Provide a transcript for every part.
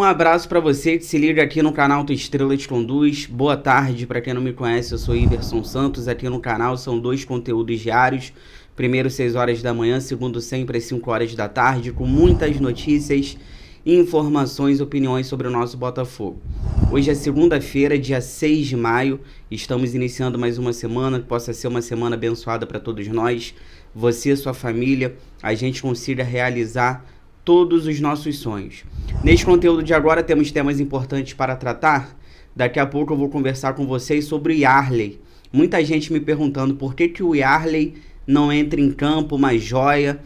abraço para você que se liga aqui no canal Tua Estrela Te Conduz. Boa tarde, para quem não me conhece, eu sou Iverson Santos. Aqui no canal são 2 conteúdos diários. Primeiro 6 horas da manhã, segundo sempre às 5 horas da tarde, com muitas notícias, informações, opiniões sobre o nosso Botafogo. Hoje é segunda-feira, dia 6 de maio. Estamos iniciando mais uma semana, que possa ser uma semana abençoada para todos nós. Você e sua família, a gente consiga realizar todos os nossos sonhos. Neste conteúdo de agora temos temas importantes para tratar. Daqui a pouco eu vou conversar com vocês sobre o Yarley. Muita gente me perguntando por que o Yarley não entra em campo, uma joia,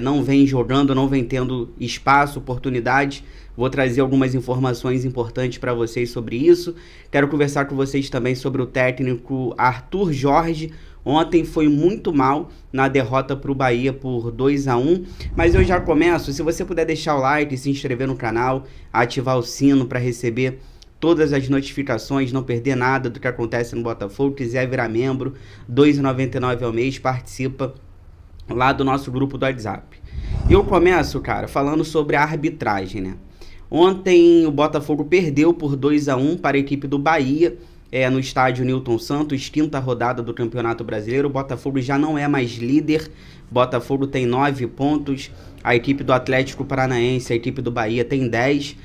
não vem jogando, não vem tendo espaço, oportunidade. Vou trazer algumas informações importantes para vocês sobre isso. Quero conversar com vocês também sobre o técnico Arthur Jorge. Ontem foi muito mal na derrota para o Bahia por 2-1, mas eu já começo. Se você puder deixar o like, se inscrever no canal, ativar o sino para receber todas as notificações, não perder nada do que acontece no Botafogo. Quiser virar membro, R$ 2,99 ao mês, participa lá do nosso grupo do WhatsApp. Eu começo, cara, falando sobre a arbitragem, né? Ontem o Botafogo perdeu por 2-1 para a equipe do Bahia, no estádio Newton Santos, 5ª rodada do Campeonato Brasileiro. O Botafogo já não é mais líder, o Botafogo tem 9 pontos, a equipe do Atlético Paranaense, a equipe do Bahia tem 10.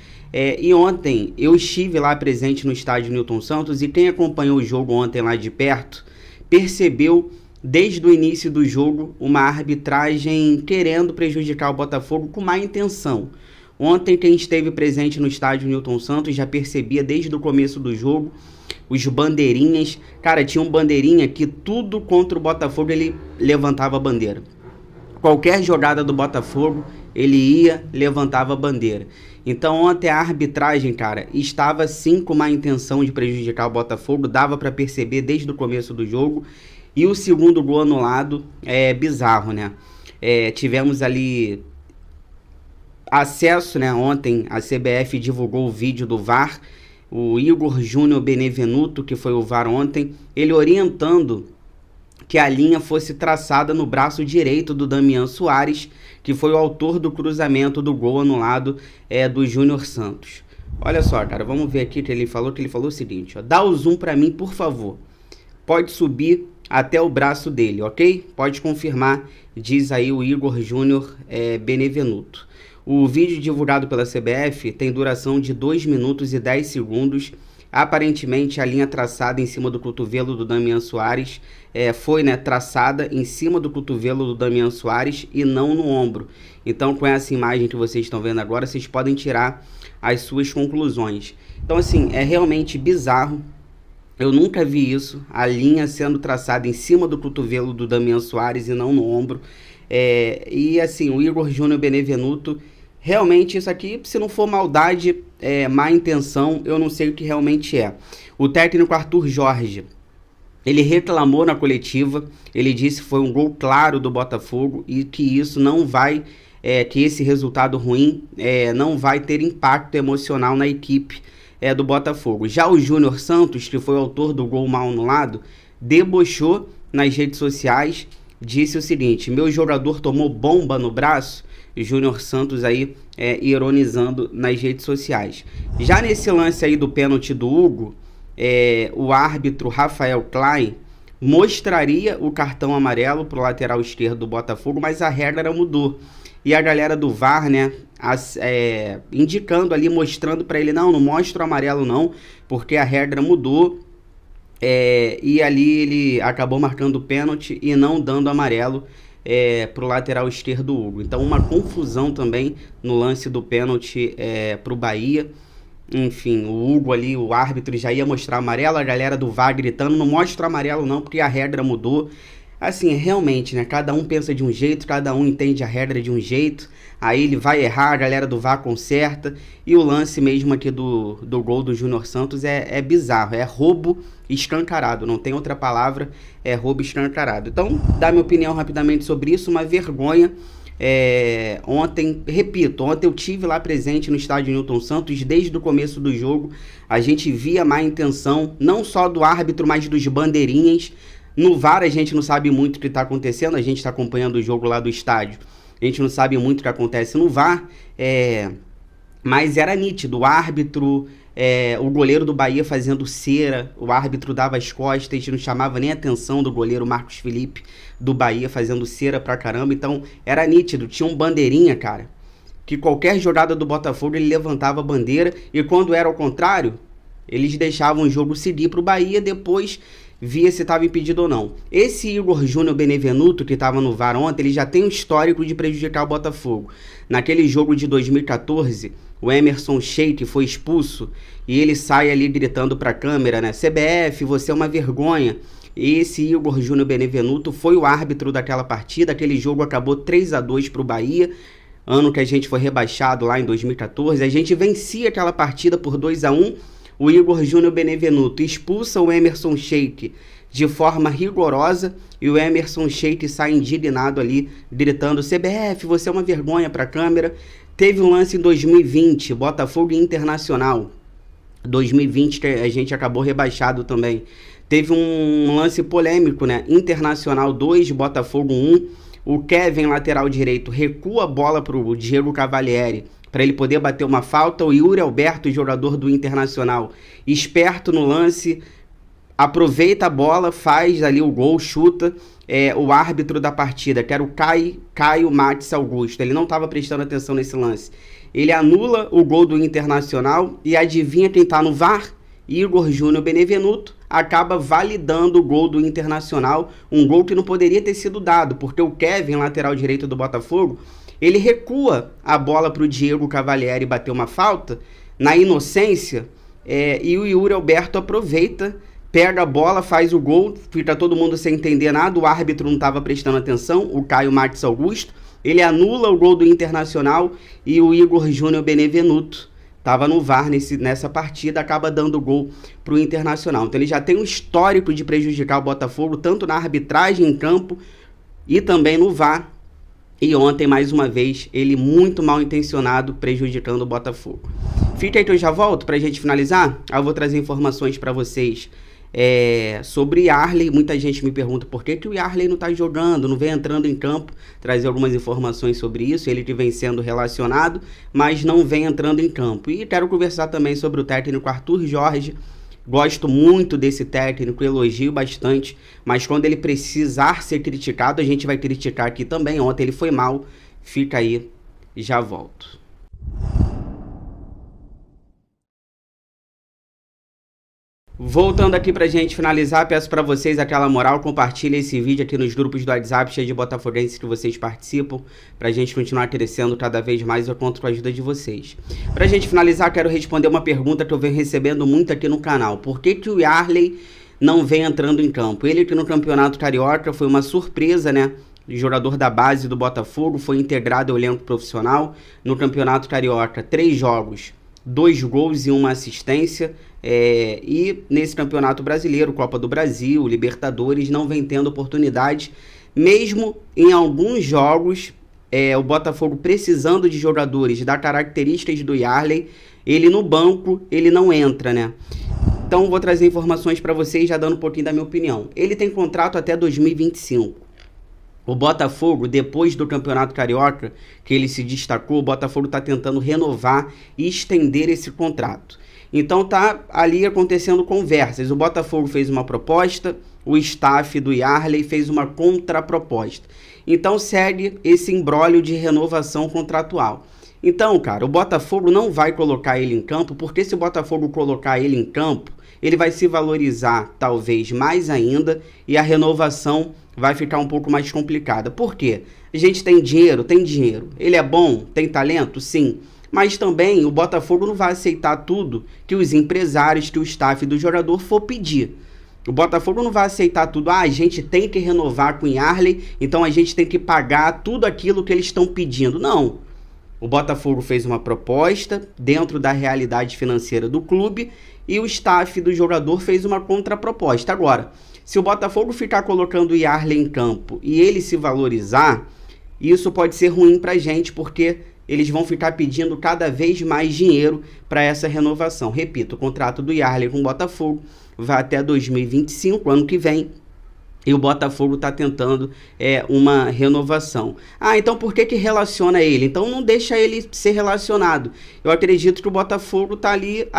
E ontem eu estive lá presente no estádio Newton Santos e quem acompanhou o jogo ontem lá de perto percebeu desde o início do jogo uma arbitragem querendo prejudicar o Botafogo com má intenção. Ontem quem esteve presente no estádio Newton Santos já percebia desde o começo do jogo os bandeirinhas. Cara, tinha um bandeirinha que tudo contra o Botafogo ele levantava a bandeira. Qualquer jogada do Botafogo ele ia, levantava a bandeira. Então ontem a arbitragem, cara, estava sim com má intenção de prejudicar o Botafogo, dava para perceber desde o começo do jogo. E o segundo gol anulado é bizarro, né? Tivemos ali acesso, né? Ontem a CBF divulgou o vídeo do VAR, o Igor Júnior Benevenuto, que foi o VAR ontem, ele orientando que a linha fosse traçada no braço direito do Damian Soares, que foi o autor do cruzamento do gol anulado do Júnior Santos. Olha só, cara, vamos ver aqui que ele falou o seguinte, ó, dá o zoom para mim, por favor. Pode subir até o braço dele, ok? Pode confirmar, diz aí o Igor Júnior Benevenuto. O vídeo divulgado pela CBF tem duração de 2 minutos e 10 segundos. Aparentemente, a linha traçada em cima do cotovelo do Damian Soares foi traçada em cima do cotovelo do Damian Soares e não no ombro. Então, com essa imagem que vocês estão vendo agora, vocês podem tirar as suas conclusões. Então, assim, é realmente bizarro. Eu nunca vi isso, a linha sendo traçada em cima do cotovelo do Damian Soares e não no ombro. E assim, o Igor Júnior Benevenuto, realmente isso aqui, se não for maldade, má intenção, eu não sei o que realmente é. O técnico Arthur Jorge, ele reclamou na coletiva, ele disse que foi um gol claro do Botafogo e que isso não vai, que esse resultado ruim não vai ter impacto emocional na equipe do Botafogo. Já o Júnior Santos, que foi o autor do gol mal anulado, debochou nas redes sociais, disse o seguinte: meu jogador tomou bomba no braço. Júnior Santos aí ironizando nas redes sociais. Já nesse lance aí do pênalti do Hugo, o árbitro Rafael Klein mostraria o cartão amarelo para o lateral esquerdo do Botafogo, mas a regra mudou. E a galera do VAR, né, indicando ali, mostrando para ele, não mostra o amarelo não, porque a regra mudou. E ali ele acabou marcando o pênalti e não dando amarelo para o lateral esquerdo do Hugo. Então uma confusão também no lance do pênalti para o Bahia. Enfim, o Hugo ali, o árbitro já ia mostrar amarelo, a galera do VAR gritando, não mostra o amarelo não, porque a regra mudou. Assim, realmente, né, cada um pensa de um jeito, cada um entende a regra de um jeito, aí ele vai errar, a galera do VAR conserta, e o lance mesmo aqui do gol do Júnior Santos é bizarro, é roubo escancarado, não tem outra palavra, é roubo escancarado. Então, dá minha opinião rapidamente sobre isso, uma vergonha. Ontem, repito, ontem eu tive lá presente no estádio Newton Santos, desde o começo do jogo, a gente via má intenção, não só do árbitro, mas dos bandeirinhas. No VAR a gente não sabe muito o que está acontecendo, a gente está acompanhando o jogo lá do estádio, a gente não sabe muito o que acontece no VAR, Mas era nítido, o árbitro, o goleiro do Bahia fazendo cera, o árbitro dava as costas, não chamava nem a atenção do goleiro Marcos Felipe do Bahia fazendo cera pra caramba. Então era nítido, tinha um bandeirinha, cara, que qualquer jogada do Botafogo ele levantava a bandeira, e quando era ao contrário, eles deixavam o jogo seguir pro Bahia, depois via se estava impedido ou não. Esse Igor Júnior Benevenuto, que estava no VAR ontem, ele já tem um histórico de prejudicar o Botafogo. Naquele jogo de 2014, o Emerson Sheik foi expulso e ele sai ali gritando para a câmera, né? CBF, você é uma vergonha. Esse Igor Júnior Benevenuto foi o árbitro daquela partida. Aquele jogo acabou 3-2 para o Bahia, ano que a gente foi rebaixado lá em 2014. A gente vencia aquela partida por 2-1. O Igor Júnior Benevenuto expulsa o Emerson Sheik de forma rigorosa e o Emerson Sheik sai indignado ali, gritando: CBF, você é uma vergonha para a câmera. Teve um lance em 2020, Botafogo e Internacional. 2020 que a gente acabou rebaixado também. Teve um lance polêmico, né? Internacional 2, Botafogo 1. O Kevin, lateral direito, recua a bola para o Diego Cavalieri para ele poder bater uma falta. O Yuri Alberto, jogador do Internacional, esperto no lance, aproveita a bola, faz ali o gol, chuta. O árbitro da partida, que era o Caio Matos Augusto, ele não estava prestando atenção nesse lance. Ele anula o gol do Internacional e adivinha quem está no VAR? Igor Júnior Benevenuto acaba validando o gol do Internacional, um gol que não poderia ter sido dado, porque o Kevin, lateral direito do Botafogo, ele recua a bola para o Diego Cavalieri bater uma falta, na inocência, e o Yuri Alberto aproveita, pega a bola, faz o gol, fica todo mundo sem entender nada, o árbitro não estava prestando atenção, o Caio Matos Augusto, ele anula o gol do Internacional e o Igor Júnior Benevenuto estava no VAR nessa partida, acaba dando gol para o Internacional. Então ele já tem um histórico de prejudicar o Botafogo, tanto na arbitragem em campo e também no VAR. E ontem, mais uma vez, ele muito mal intencionado, prejudicando o Botafogo. Fica aí que eu já volto para a gente finalizar. Eu vou trazer informações para vocês sobre Yarley. Muita gente me pergunta por que o Yarley não está jogando, não vem entrando em campo. Trazer algumas informações sobre isso. Ele que vem sendo relacionado, mas não vem entrando em campo. E quero conversar também sobre o técnico Arthur Jorge. Gosto muito desse técnico, elogio bastante, mas quando ele precisar ser criticado, a gente vai criticar aqui também. Ontem ele foi mal, fica aí, já volto. Voltando aqui pra gente finalizar, peço pra vocês aquela moral, compartilhem esse vídeo aqui nos grupos do WhatsApp, cheio de botafoguenses que vocês participam, pra gente continuar crescendo cada vez mais. Eu conto com a ajuda de vocês. Pra gente finalizar, quero responder uma pergunta que eu venho recebendo muito aqui no canal. Por que o Yarley não vem entrando em campo? Ele que no Campeonato Carioca foi uma surpresa, né? Jogador da base do Botafogo, foi integrado ao elenco profissional. No Campeonato Carioca, 3 jogos, 2 gols e 1 assistência. E nesse Campeonato Brasileiro, Copa do Brasil, Libertadores, não vem tendo oportunidade. Mesmo em alguns jogos, o Botafogo precisando de jogadores das características do Yarley, ele no banco, ele não entra, né? Então vou trazer informações para vocês, já dando um pouquinho da minha opinião. Ele tem contrato até 2025. O Botafogo, depois do Campeonato Carioca, que ele se destacou, o Botafogo está tentando renovar e estender esse contrato. Então tá ali acontecendo conversas. O Botafogo fez uma proposta, o staff do Yarley fez uma contraproposta. Então segue esse imbróglio de renovação contratual. Então, cara, o Botafogo não vai colocar ele em campo, porque se o Botafogo colocar ele em campo, ele vai se valorizar talvez mais ainda e a renovação vai ficar um pouco mais complicada. Por quê? A gente tem dinheiro? Tem dinheiro. Ele é bom? Tem talento? Sim. Mas também o Botafogo não vai aceitar tudo que os empresários, que o staff do jogador for pedir. O Botafogo não vai aceitar tudo. A gente tem que renovar com o Yarley, então a gente tem que pagar tudo aquilo que eles estão pedindo. Não. O Botafogo fez uma proposta dentro da realidade financeira do clube e o staff do jogador fez uma contraproposta. Agora, se o Botafogo ficar colocando o Yarley em campo e ele se valorizar, isso pode ser ruim pra gente, porque eles vão ficar pedindo cada vez mais dinheiro para essa renovação. Repito, o contrato do Yarley com o Botafogo vai até 2025, ano que vem. E o Botafogo está tentando uma renovação. Ah, então por que relaciona ele? Então não deixa ele ser relacionado. Eu acredito que o Botafogo está ali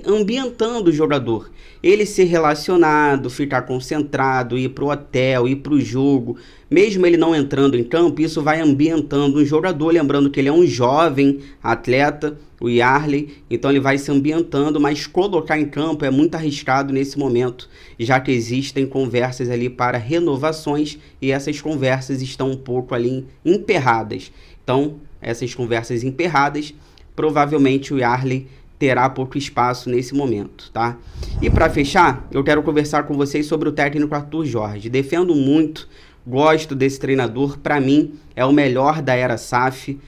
ambientando o jogador. Ele ser relacionado, ficar concentrado, ir para o hotel, ir para o jogo. Mesmo ele não entrando em campo, isso vai ambientando o jogador. Lembrando que ele é um jovem atleta, o Yarley, então ele vai se ambientando, mas colocar em campo é muito arriscado nesse momento, já que existem conversas ali para renovações e essas conversas estão um pouco ali emperradas. Então, essas conversas emperradas, provavelmente o Yarley terá pouco espaço nesse momento, tá? E para fechar, eu quero conversar com vocês sobre o técnico Arthur Jorge. Defendo muito, gosto desse treinador, para mim é o melhor da era SAF.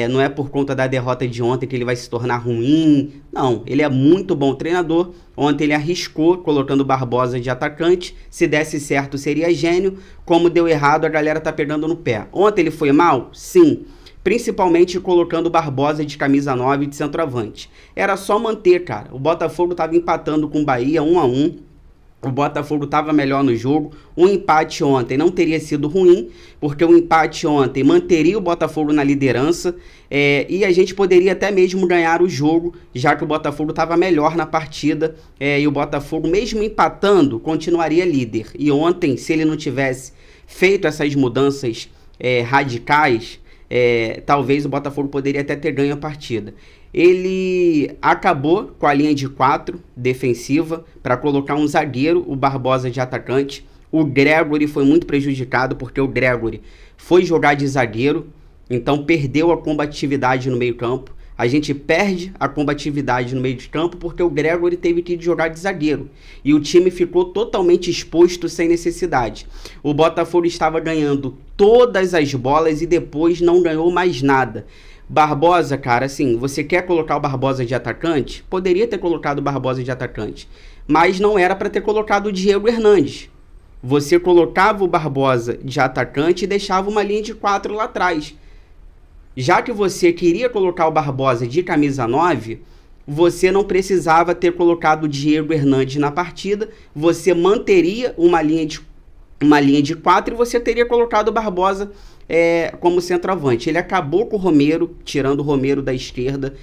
Não é por conta da derrota de ontem que ele vai se tornar ruim, não, ele é muito bom treinador. Ontem ele arriscou colocando Barbosa de atacante, se desse certo seria gênio, como deu errado a galera tá pegando no pé. Ontem ele foi mal? Sim, principalmente colocando Barbosa de camisa 9 de centroavante. Era só manter, cara. O Botafogo estava empatando com o Bahia 1-1. O Botafogo estava melhor no jogo. Um empate ontem não teria sido ruim, porque o empate ontem manteria o Botafogo na liderança e a gente poderia até mesmo ganhar o jogo, já que o Botafogo estava melhor na partida e o Botafogo, mesmo empatando, continuaria líder. E ontem, se ele não tivesse feito essas mudanças radicais, talvez o Botafogo poderia até ter ganho a partida. Ele acabou com a linha de 4 defensiva para colocar um zagueiro, o Barbosa de atacante. O Gregory foi muito prejudicado porque o Gregory foi jogar de zagueiro, então perdeu a combatividade no meio campo. A gente perde a combatividade no meio de campo porque o Gregory teve que jogar de zagueiro. E o time ficou totalmente exposto sem necessidade. O Botafogo estava ganhando todas as bolas e depois não ganhou mais nada. Barbosa, cara, assim, você quer colocar o Barbosa de atacante? Poderia ter colocado o Barbosa de atacante, mas não era para ter colocado o Diego Hernandes. Você colocava o Barbosa de atacante e deixava uma linha de 4 lá atrás. Já que você queria colocar o Barbosa de camisa 9, você não precisava ter colocado o Diego Hernandes na partida, você manteria uma linha de 4 e você teria colocado o Barbosa como centroavante. Ele acabou com o Romero, tirando o Romero da esquerda,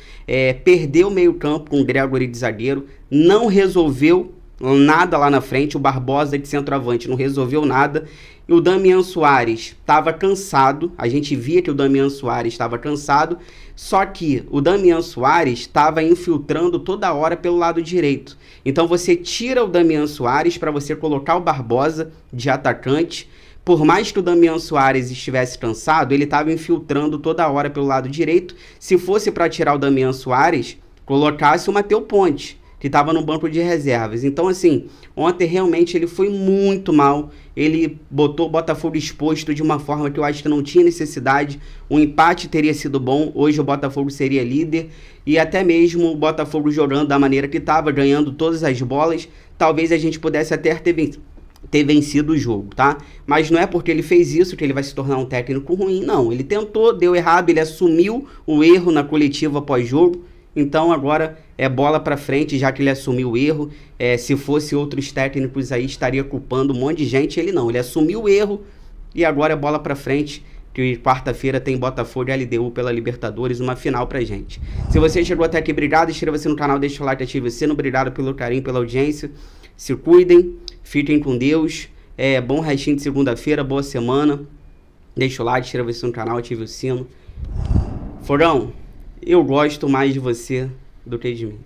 perdeu o meio campo com o Gregory de zagueiro, não resolveu nada lá na frente. O Barbosa de centroavante não resolveu nada. E o Damian Soares estava cansado, a gente via que o Damian Soares estava cansado, só que o Damian Soares estava infiltrando toda hora pelo lado direito. Então você tira o Damian Soares para você colocar o Barbosa de atacante. Por mais que o Damian Soares estivesse cansado, ele estava infiltrando toda hora pelo lado direito. Se fosse para tirar o Damian Soares, colocasse o Matheus Ponte, que estava no banco de reservas. Então, assim, ontem realmente ele foi muito mal. Ele botou o Botafogo exposto de uma forma que eu acho que não tinha necessidade. O empate teria sido bom, hoje o Botafogo seria líder. E até mesmo o Botafogo jogando da maneira que estava, ganhando todas as bolas, talvez a gente pudesse até ter vencido o jogo, tá? Mas não é porque ele fez isso que ele vai se tornar um técnico ruim, não. Ele tentou, deu errado, ele assumiu o erro na coletiva pós-jogo, então agora é bola pra frente, já que ele assumiu o erro. Se fosse outros técnicos aí, estaria culpando um monte de gente, ele não. Ele assumiu o erro e agora é bola pra frente, que quarta-feira tem Botafogo e LDU pela Libertadores, uma final pra gente. Se você chegou até aqui, obrigado, inscreva-se no canal, deixa o like, ative o sino, obrigado pelo carinho, pela audiência. Se cuidem, fiquem com Deus, bom restinho de segunda-feira, boa semana. Deixa o like, inscreva-se no canal, ative o sino. Fogão, eu gosto mais de você do que de mim.